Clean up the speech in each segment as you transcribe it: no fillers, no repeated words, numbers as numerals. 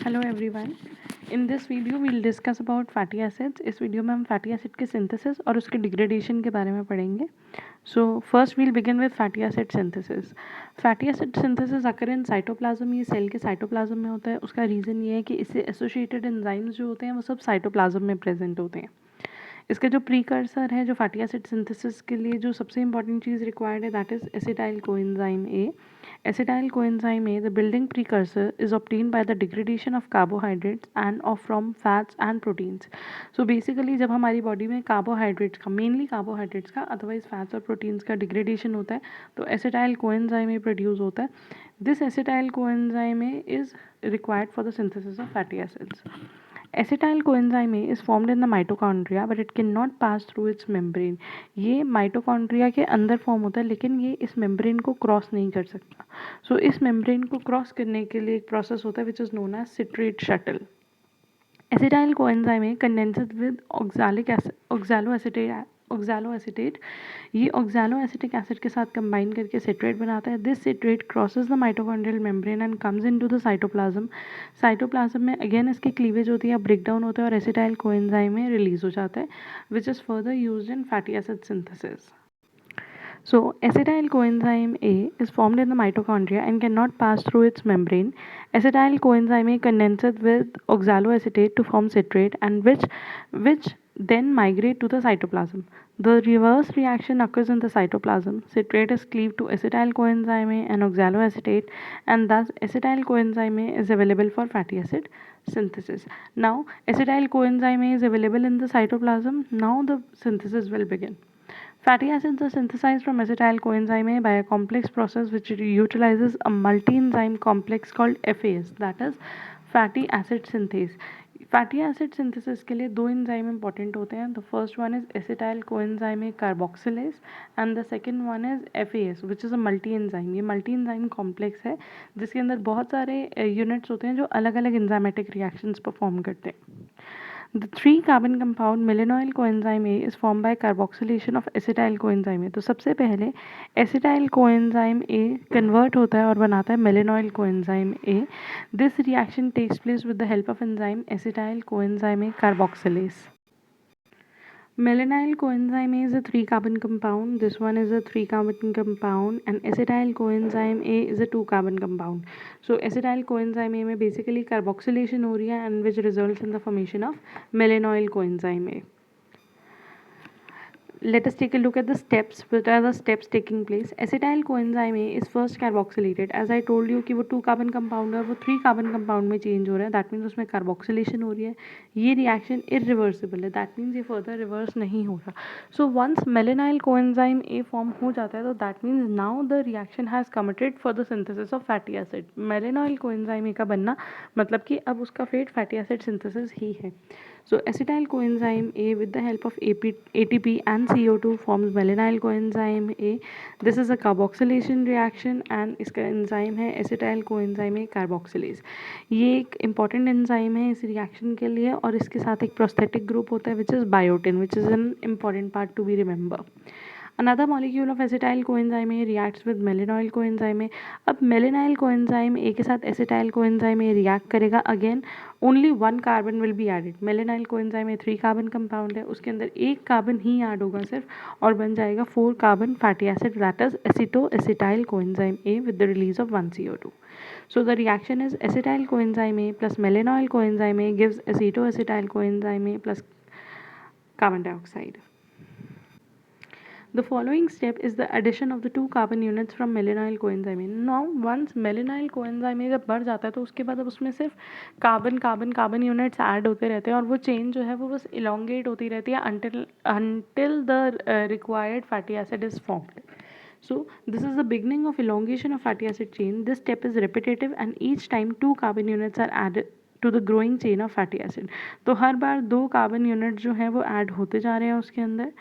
Hello everyone. In this video we'll discuss about fatty acids. इस video में हम fatty acid के synthesis और उसके डिग्रेडेशन के बारे में पढ़ेंगे। So first we'll begin with fatty acid synthesis. Fatty acid synthesis occur in cytoplasm, ये सेल के साइटोप्लाज्म में होता है। उसका रीज़न ये है कि इससे एसोसिएटेड एंजाइम्स जो होते हैं वो सब साइटोप्लाज्म में प्रेजेंट होते हैं। इसका जो प्रीकर्सर है, जो फैटी एसिड सिंथेसिस के लिए जो सबसे इंपॉर्टेंट चीज़ रिक्वायर्ड है, that is acetyl coenzyme A. Acetyl coenzyme A, the building precursor, is obtained by the degradation of carbohydrates and of from fats and proteins. So basically जब हमारी body में carbohydrates का, mainly carbohydrates का, otherwise fats और proteins का degradation होता है तो एसिटाइल कोएंजाइम A प्रोड्यूस होता है. This acetyl coenzyme A is required for the synthesis of fatty acids. Acetyl coenzyme A is formed in the mitochondria but it cannot pass through its membrane. ये mitochondria के अंदर form होता है लेकिन ये इस मेम्ब्रेन को क्रॉस नहीं कर सकता. सो इस मेम्ब्रेन को क्रॉस करने के लिए एक प्रोसेस होता है which is known as citrate shuttle. Acetyl coenzyme A condenses with oxaloacetate. ये oxaloacetic acid के साथ कंबाइन करके सिट्रेट बनाता है. This citrate crosses the mitochondrial membrane and comes into the cytoplasm. Cytoplasm में अगेन इसकी क्लीवेज होती है, ब्रेक डाउन होता है और एसिटाइल कोएंजाइम में रिलीज हो जाता है which is further used in fatty acid synthesis. So, acetyl coenzyme A is formed in the mitochondria and cannot pass through its membrane. Acetyl coenzyme A condenses with oxaloacetate to form citrate, and which then migrate to the cytoplasm. The reverse reaction occurs in the cytoplasm. Citrate is cleaved to acetyl coenzyme A and oxaloacetate, and thus acetyl coenzyme A is available for fatty acid synthesis. Now, acetyl coenzyme A is available in the cytoplasm. Now, the synthesis will begin. Fatty acids are synthesized from acetyl coenzyme A by a complex process which utilizes a multi-enzyme complex called FAS, that is fatty acid synthase. Fatty acid synthesis के लिए दो enzyme important होते हैं. The first one is acetyl coenzyme A carboxylase and the second one is FAS which is a multi enzyme. ये multi enzyme complex है जिसके अंदर बहुत सारे यूनिट्स होते हैं जो अलग अलग एंजाइमेटिक रिएक्शंस परफॉर्म करते हैं. The 3-carbon compound milanoyl coenzyme A is formed by carboxylation of acetyl coenzyme A. तो सबसे पहले acetyl coenzyme A convert होता है और बनाता है milanoyl coenzyme A. This reaction takes place with the help of enzyme acetyl coenzyme A carboxylase. Malonyl coenzyme A is a 3-carbon compound. This one is a 3-carbon compound, and acetyl coenzyme A is a 2-carbon compound. So acetyl coenzyme A में basically carboxylation हो रही है and which results in the formation of malonyl coenzyme A. Let us take a look at the steps. What are the steps taking place? Acetyl coenzyme A is first carboxylated. As I told you कि वो 2-carbon compound है और वो 3-carbon compound में change हो रहा है. That means उसमें carboxylation हो रही है. ये reaction irreversible है. That means ये further reverse नहीं हो रहा. So once malonyl coenzyme A form हो जाता है तो that means now the reaction has committed for the synthesis of fatty acid. malonyl coenzyme A का बनना मतलब कि अब उसका fate fatty acid synthesis ही है. So acetyl coenzyme A with the help of ATP and CO2 forms malonyl coenzyme A. This is a carboxylation reaction and इसका enzyme है acetyl coenzyme A carboxylase. ये एक important enzyme है इस reaction के लिए और इसके साथ एक prosthetic group होता है which is biotin, which is an important part to be remember. Another molecule of acetyl coenzyme A reacts with malonyl coenzyme A. अब malonyl coenzyme A के साथ acetyl coenzyme A react करेगा. Again only one carbon will be added. malonyl coenzyme A 3-carbon compound है, उसके अंदर एक carbon ही add होगा सिर्फ और बन जाएगा 4-carbon fatty acid, that is acetoacetyl coenzyme A with the release of 1 CO2. So the reaction is acetyl coenzyme A plus malonyl coenzyme A gives acetoacetyl coenzyme A plus carbon dioxide. The following step is the addition of the 2 carbon units from malonyl coenzyme. Now once malonyl coenzyme जब बढ़ जाता है तो उसके बाद अब उसमें सिर्फ कार्बन यूनिट्स ऐड होते रहते हैं और वो चेन जो है वो बस इलोंगेट होती रहती है until the required fatty acid is formed. So this is the beginning of elongation of fatty acid chain. This step is repetitive and each time 2 carbon units are added to the growing chain of fatty acid. तो हर बार 2 carbon unit जो है वो add होते जा रहे हैं उसके अंदर.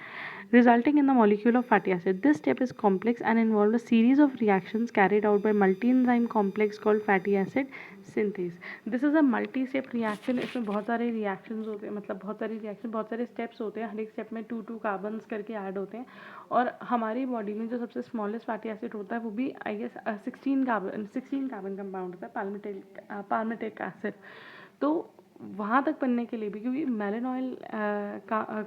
resulting in the molecule of fatty acid. This step is complex and involves a series of reactions carried out by multi-enzyme complex called fatty acid synthase. This is a multi-step reaction. इसमें बहुत सारे reactions होते हैं, मतलब बहुत सारे steps होते हैं. हर एक step में 2 कार्बन्स करके ऐड होते हैं. और हमारी बॉडी में जो सबसे स्मॉलेस्ट फैटी एसिड होता है वो भी आई गेस 16 कार्बन कंपाउंड होता है, पाल्मिटिक एसिड. तो वहाँ तक बनने के लिए भी, क्योंकि मेलेनॉयल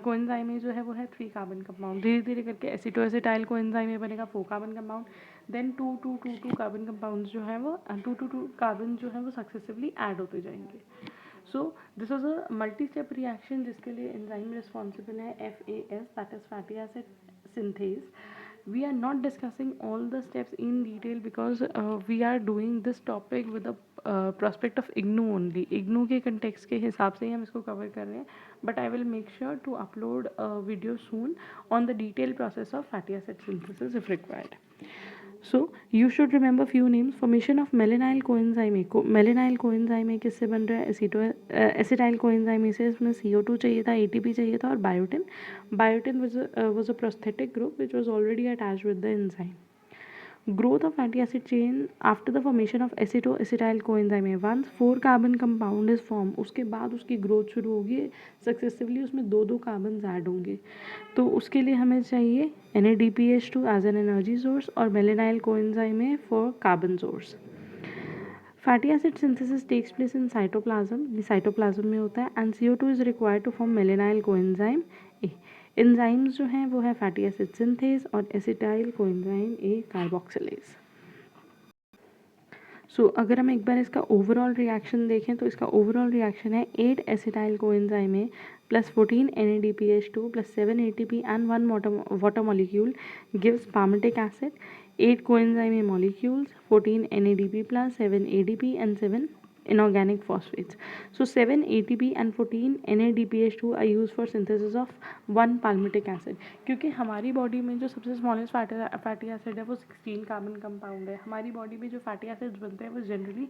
कोएंजाइम में जो है वो है 3 कार्बन कंपाउंड, धीरे धीरे करके एसिटोएसिटाइल कोएंजाइम में बनेगा 4 carbon compound, then 2 carbon compound जो है वो 2 कार्बन जो है वो सक्सेसिवली ऐड होते जाएंगे. सो this was a multi step reaction जिसके लिए एंजाइम रिस्पॉन्सिबल है FAS, that is fatty acid synthase. We are not discussing all the steps in detail because we are doing this topic with the prospect of IGNOU only. IGNOU के context के हिसाब से ही हम इसको cover कर रहे हैं, but I will make sure to upload a video soon on the detailed process of fatty acid synthesis if required. So you should remember few names. Formation of melenyl coenzyme. Melenyl coenzyme किससे बन रहा है? Acetyl coenzyme से. इसमें CO2 चाहिए था, ATP चाहिए था और biotin. Biotin was a prosthetic group which was already attached with the enzyme. Growth of fatty acid chain after the formation of acetoacetyl coenzyme. Once 4 carbon compound is form, उसके बाद उसकी growth शुरू होगी successively. उसमें 2 carbon add होंगे. तो उसके लिए हमें चाहिए NADPH2 as an energy source और malonyl coenzyme for carbon source. Fatty acid synthesis takes place in cytoplasm. ये साइटोप्लाज्म में होता है. And CO2 is required to form malonyl coenzyme A. Enzymes जो हैं वो है फैटी एसिड सिंथेस और acetyl coenzyme A carboxylase. So अगर हम एक बार इसका ओवरऑल रिएक्शन देखें तो इसका ओवरऑल रिएक्शन है 8 acetyl coenzyme A plus 14 NADPH2 plus 7 ATP and 1 water molecule gives palmitic acid. 8 coenzyme molecules, 14 NADP plus 7 ADP and 7 inorganic phosphates. So 7 ATP and 14 NADPH2 are used for synthesis of 1 palmitic acid. क्योंकि हमारी body में जो सबसे smallest fatty acid है वो 16 carbon compound है. हमारी body में जो फैटी एसिड्स बनते हैं वो generally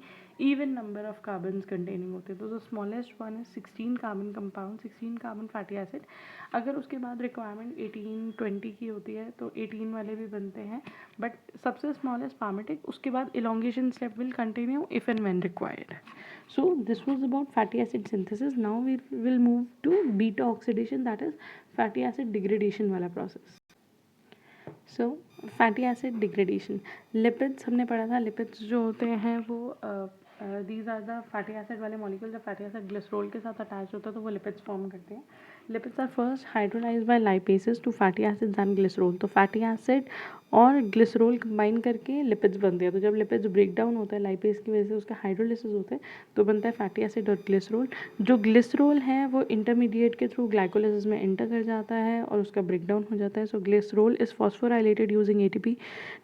even number of carbons containing होते हैं. तो जो स्मॉलेस्ट वन है 16 carbon compound, 16 carbon fatty acid. अगर उसके बाद रिक्वायरमेंट 18-20 की होती है तो 18 वाले भी बनते हैं, बट सबसे स्मॉलेस्ट palmitic. उसके बाद elongation step will continue if and when required. So this was about fatty acid synthesis. Now we will move to beta oxidation, that is fatty acid degradation वाला process. So fatty acid degradation. Lipids हमने पढ़ा था. Lipids जो होते हैं वो these are the fatty acid वाले molecule. जब fatty acid glycerol के साथ attach होता है तो वो lipids form करते हैं. Lipids are first hydrolyzed by lipases to fatty acids and glycerol. तो fatty acid और ग्लिसरॉल कंबाइन करके लिपिड्स बनते हैं. तो जब लिपिड्स ब्रेक डाउन होता है लाइपेज की वजह से, उसका हाइड्रोलिसिस होता है तो बनता है फैटी एसिड और ग्लिसरॉल. जो ग्लिसरॉल है वो इंटरमीडिएट के थ्रू ग्लाइकोलिसिस में एंटर कर जाता है और उसका ब्रेक डाउन हो जाता है. So glycerol is phosphorylated using ATP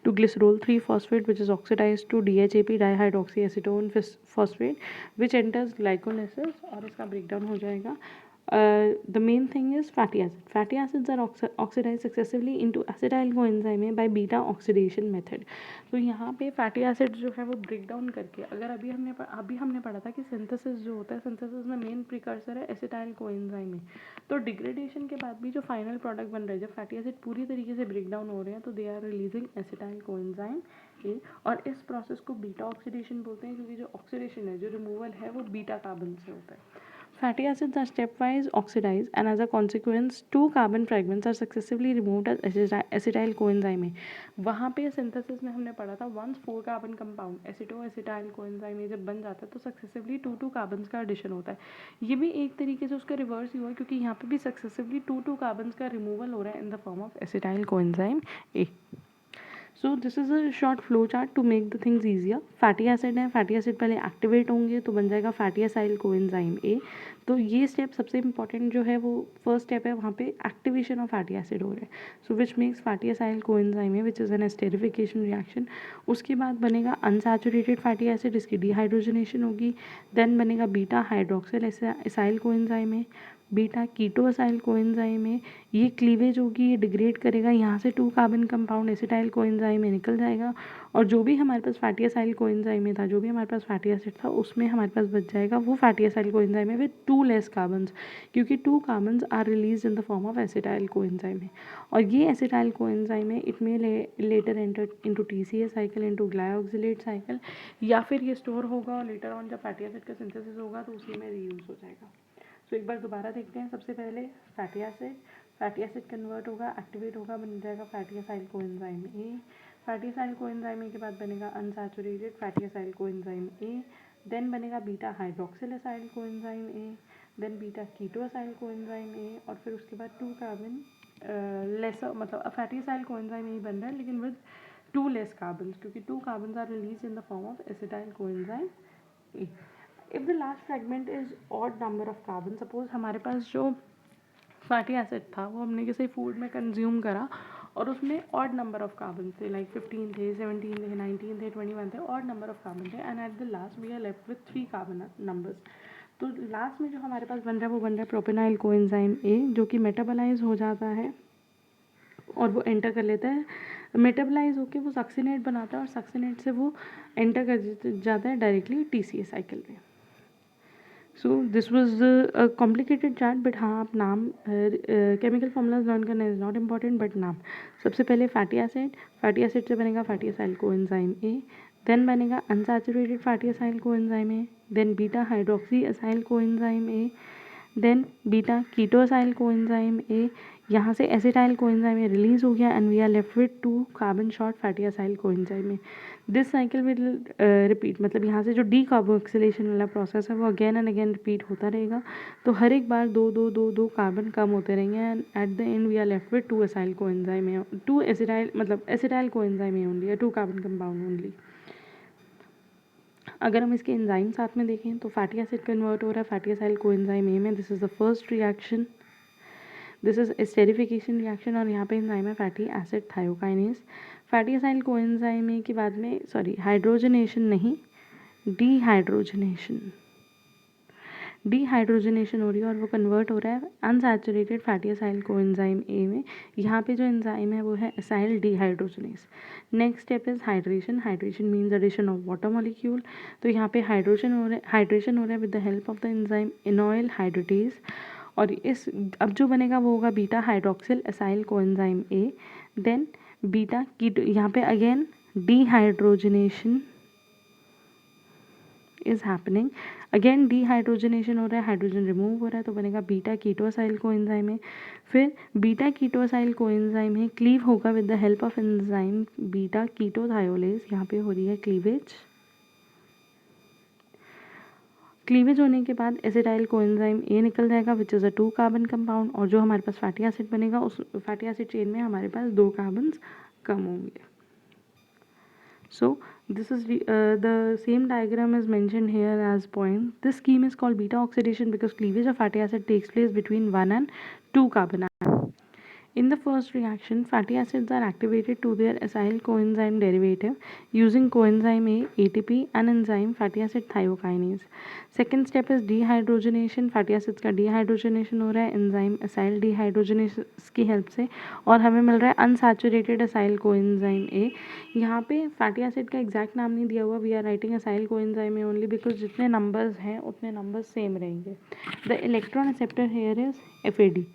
to glycerol 3 phosphate which is oxidized to DHAP dihydroxyacetone phosphate which enters glycolysis और इसका ब्रेक डाउन हो जाएगा. The main thing is fatty acid. Fatty acids are oxidized successively into acetyl coenzyme by beta oxidation method. तो यहाँ पे fatty acid जो है वो ब्रेक डाउन करके, अगर अभी हमने पढ़ा था कि सिंथेसिस जो होता है, सिंथेसिस में मेन प्रिकर्सर है एसिटाइल कोएंजाइम. तो डिग्रेडेशन के बाद भी जो फाइनल प्रोडक्ट बन रहा है, जब फैटी एसिड पूरी तरीके से ब्रेक डाउन हो रहे हैं तो they are releasing acetyl coenzyme A. और इस प्रोसेस को बीटा ऑक्सीडेशन बोलते हैं क्योंकि जो ऑक्सीडेशन है, जो रिमूवल है वो बीटा कार्बन से होता है. Fatty acids are stepwise oxidized and as a consequence 2 carbon fragments are successively removed as acetyl coenzyme. वहाँ पे सिंथेसिस में हमने पढ़ा था once 4 कार्बन कंपाउंड एसिटोएसिटाइल कोएंजाइम जब बन जाता है तो सक्सेसिवली 2 कार्बन्स का एडिशन होता है. ये भी एक तरीके से उसका रिवर्स ही हुआ क्योंकि यहाँ पे भी सक्सेसिवली 2 कार्बन्स का रिमूवल हो रहा है in the form of acetyl coenzyme A. So this is a short flow chart to make the things easier. Fatty acid है, फैटी एसिड पहले एक्टिवेट होंगे तो बन जाएगा फैटी एसाइल कोएंजाइम ए. तो ये स्टेप सबसे इंपॉर्टेंट जो है वो फर्स्ट स्टेप है, वहाँ पे एक्टिवेशन ऑफ फैटी एसिड हो रहा है. So which makes fatty acyl coenzyme A which is an esterification reaction. उसके बाद बनेगा अनसैचुरेटेड फैटी एसिड, इसकी डिहाइड्रोजनेशन होगी. देन बनेगा beta hydroxyl acyl coenzyme A. Beta ketoacyl coenzyme है, ये क्लीवेज होगी, ये डिग्रेड करेगा, यहाँ से 2 कार्बन कंपाउंड एसिटाइल कोएंजाइम में निकल जाएगा और जो भी हमारे पास फैटी एसाइल कोएंजाइम में था, जो भी हमारे पास फैटी एसिड था, उसमें हमारे पास बच जाएगा वो फैटी एसाइल कोएंजाइम है विद 2 लेस कार्बन्स, क्योंकि 2 carbons are release in the form of acetyl coenzyme है। और ये एसिटाइल कोएंजाइम है, it may later enter into TCA cycle, into glyoxylate cycle, या फिर ये स्टोर होगा और लेटर ऑन जब फैटी एसिड का सिंथेसिस होगा तो उसी में रीयूज हो जाएगा। तो एक बार दोबारा देखते हैं। सबसे पहले फैटी एसिड कन्वर्ट होगा, एक्टिवेट होगा, बन जाएगा fatty acyl coenzyme A. Fatty acyl coenzyme A के बाद बनेगा unsaturated fatty acyl coenzyme A, then बनेगा beta hydroxyl acyl coenzyme A, then beta keto acyl coenzyme A, और फिर उसके बाद 2 कार्बन लेसर, मतलब फैटी एसाइल कोएंजाइम ए बन रहा है लेकिन विद 2 लेस कार्बन, क्योंकि 2 carbon are release in the form of acetyl coenzyme A. If the last fragment is odd number of carbon, suppose हमारे पास जो फैटी एसिड था वो हमने किसी फूड में कंज्यूम करा और उसमें ऑड नंबर ऑफ कार्बन थे, लाइक 15 थे, 17 थे, 19 थे, 21 थे, ऑड नंबर ऑफ कार्बन थे, and at the last we are left with 3 carbon numbers. तो लास्ट में जो हमारे पास बन रहा है वो बन रहा है प्रोपेनाइल कोएंजाइम ए, जो कि मेटाबोलाइज हो जाता है और वो एंटर कर लेता है, मेटाबोलाइज होके वो सक्सिनेट बनाता है और सक्सिनेट से वो एंटर कर जाता है डायरेक्टली टीसीए साइकिल में। So this was a complicated chart, but हाँ आप नाम केमिकल फॉर्मूलाज लर्न करना इज़ नॉट इम्पॉर्टेंट, बट नाम सबसे पहले फैटी एसिड से बनेगा fatty acyl coenzyme A, then बनेगा unsaturated fatty acyl coenzyme A, then beta hydroxy acyl coenzyme A, then beta keto acyl coenzyme A, यहाँ से acetyl coenzyme A release हो गया and we are left with 2 carbon short fatty acyl coenzyme A. This cycle will repeat, मतलब यहाँ से जो D carboxylation वाला process है वो अगेन एंड अगेन रिपीट होता रहेगा, तो हर एक बार दो कार्बन कम होते रहेंगे and at the end we are left with 2 acyl coenzyme A, 2 acetyl, मतलब acetyl coenzyme A only, 2 carbon compound only. अगर हम इसके एंजाइम साथ में देखें तो फैटी एसिड कन्वर्ट हो रहा है फैटी एसाइल कोएंजाइम ए में, this is the first reaction, this is esterification reaction, और यहाँ पे एंजाइम है fatty acid thiokinase. Fatty acyl coenzyme A के बाद में हाइड्रोजनेशन नहीं, डीहाइड्रोजनेशन हो रही है और वो कन्वर्ट हो रहा है unsaturated fatty acyl coenzyme A में। यहाँ पे जो एंजाइम है वो है acyl dehydrogenase. Next step is hydration means addition of water molecule, तो यहाँ पे हाइड्रेशन हो रहा है with the help of the enzyme enoyl hydratase, और इस अब जो बनेगा वो होगा beta hydroxyl acyl coenzyme A, then beta keto, यहाँ पे again dehydrogenation is happening, again dehydrogenation हो रहा है, हाइड्रोजन रिमूव हो रहा है, तो बनेगा बीटा कीटोएसाइल कोएंजाइम है। फिर बीटा कीटोएसाइल कोएंजाइम है, क्लीव होगा with the help of enzyme beta ketothiolase, यहाँ पे हो रही है क्लीवेज होने के बाद एसिटाइल कोएंजाइम ए निकल जाएगा which is a 2 carbon compound, और जो हमारे पास फैटी एसिड बनेगा उस फैटी एसिड चेन में हमारे पास 2 कार्बन कम होंगे। So this is the same diagram is mentioned here as point. This scheme is called beta oxidation because cleavage of fatty acid takes place between 1 and 2 carbon atoms. In the first reaction, fatty acids are activated to their acyl coenzyme derivative using coenzyme A, ATP, and enzyme fatty acid thiokinase. Second step is dehydrogenation. fatty acids का dehydrogenation हो रहा है enzyme acyl dehydrogenase की help से, और हमें मिल रहा है unsaturated acyl coenzyme A. यहाँ पे fatty acid का exact नाम नहीं दिया हुआ, we are writing acyl coenzyme A only because जितने numbers हैं उतने numbers same रहेंगे. The electron acceptor here is FAD.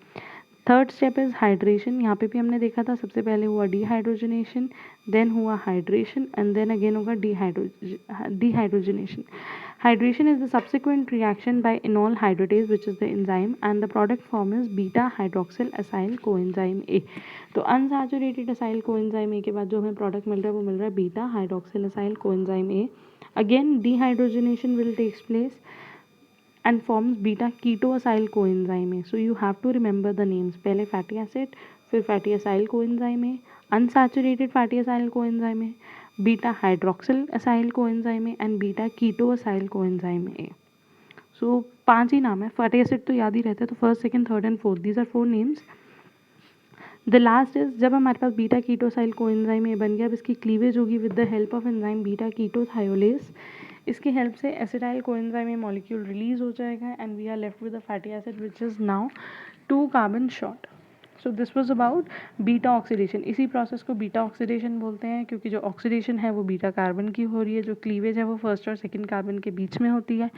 Third step is hydration, यहाँ पे भी हमने देखा था सबसे पहले हुआ डीहाइड्रोजनेशन, देन हुआ हाइड्रेशन एंड देन अगेन होगा dehydrogenation. Hydration is the subsequent reaction by enol hydratase which is the enzyme and the product form is beta hydroxyl acyl coenzyme A. तो unsaturated acyl coenzyme A के बाद जो हमें product मिल रहा है वो मिल रहा है beta hydroxyl acyl coenzyme A. Again dehydrogenation will take place and forms beta ketoacyl coenzyme A. So you have to remember the names. पहले fatty acid, फिर fatty acyl coenzyme A, unsaturated fatty acyl coenzyme A, beta hydroxyl acyl coenzyme A and beta ketoacyl coenzyme A. So 5 ही नाम है, fatty acid तो याद ही रहता है, तो first second third and fourth, these are 4 names. The last is जब हमारे पास beta कीटोसाइल coenzyme A बन गया, अब इसकी क्लीवेज होगी with the help of enzyme beta ketothiolase. इसकी हेल्प से एसिटाइल कोएंजाइम में मॉलिक्यूल रिलीज हो जाएगा and we are left with the fatty acid which is now 2 carbon short. So this was about beta oxidation. इसी process को beta oxidation बोलते हैं क्योंकि जो ऑक्सीडेशन है वो बीटा कार्बन की हो रही है, जो क्लीवेज है वो फर्स्ट और सेकंड कार्बन के बीच में होती है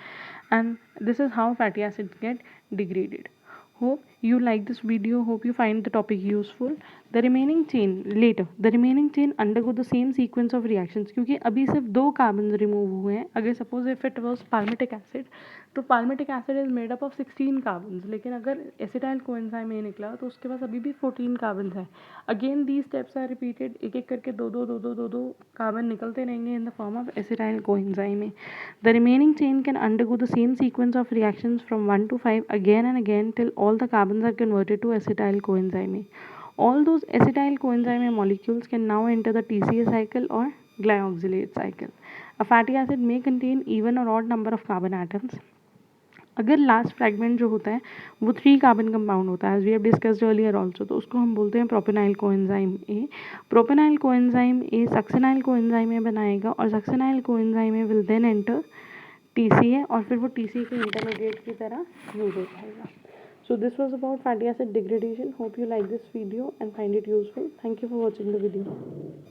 and this is how fatty acids get degraded. Hope you like this video. Hope you find the topic useful. The remaining chain undergo the same sequence of reactions. क्योंकि अभी सिर्फ 2 carbon remove हुए हैं. अगर suppose if it was palmitic acid, तो palmitic acid is made up of 16 carbon. लेकिन अगर acetyl coenzyme में निकला तो उसके पास अभी भी 14 कार्बन है. Again these steps are repeated. एक एक करके दो कार्बन निकलते रहेंगे in the form of acetyl coenzyme में. The remaining chain can undergo the same sequence of reactions from 1 to 5 again and again till all the carbons are converted to acetyl coenzyme. All those acetyl coenzyme molecules can now enter the TCA cycle or glyoxylate cycle. A fatty acid may contain even or odd number of carbon atoms. अगर last fragment जो होता है वो 3 carbon compound होता है, as we have discussed earlier also, तो उसको हम बोलते हैं propionyl coenzyme A. Propionyl coenzyme A succinyl coenzyme में बनाएगा और सक्सेनाइल कोएंजाइम में विल देन एंटर TCA और फिर वो TCA के इंटरमीडिएट की तरह यूज हो जाएगा. सो this was about fatty acid degradation. Hope you like this video and find it useful. Thank you for watching the video.